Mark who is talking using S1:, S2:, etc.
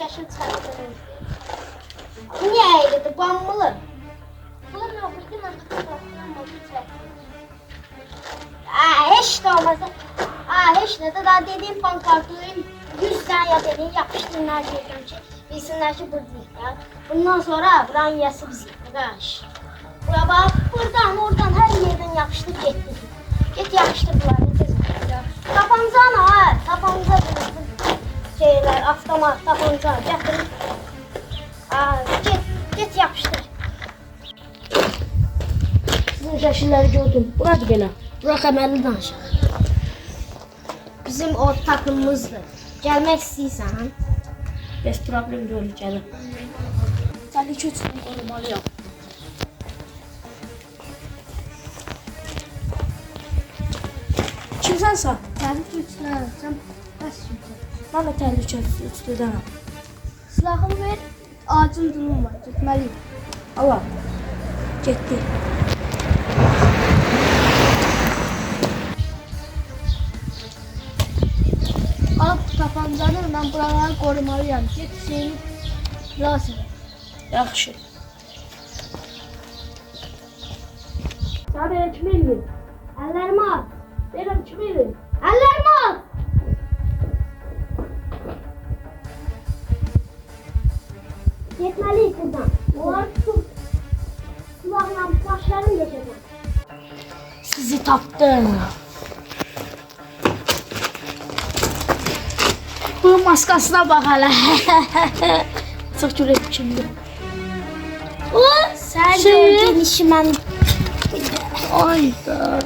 S1: yaşıl çarptırır. Niye eğildi? Bambılı. Bunun ne oldu? Değil mi? Hiç de olmazsa. Hiç ne de daha dediğim pankartların 100 tane ya dediğin yapıştırınlar diyelim ki. Bilsinler ki buradayız ya. Bundan sonra buranın yası bizim. Arkadaş. Buraya bak. Buradan oradan her yerden yapıştır gitti. Git yapıştır bunları. Tapanca ha. Tapanca şeyler, avtomat tapanca. Getirin. Git yapıştır. Sizin şaşırları gördüm. Burası böyle. Burak əməlli danışaq. Bizim o takımımızdır. Gəlmək istəyirsən. Bez problem deyil, gəlin. Sən 2-3 gün qorumalıyam. Kimsənsə?
S2: Təhlükəsizlikdən bəs kimsə.
S1: Mən də təhlükəsizlikdənəm.
S2: Silahımı ver, acil durum var, getməliyim.
S1: Allah. Getdi.
S2: Al tapancanı, mən buraları qorumalıyam. Get şeyini xilas et.
S1: Yaxşı. Sən belə kim eləyir? Əllərimi al. Deyirəm kim eləyir? Əllərimi al. Getməliyik buradan. Onlar tutub silahla başlarını geçəcəm. Sizi tapdım. Bu maskasına bak hele. Çok cüret kimdi? O
S2: Sən
S1: şey.
S2: gördüyün işi mən
S1: Ayda.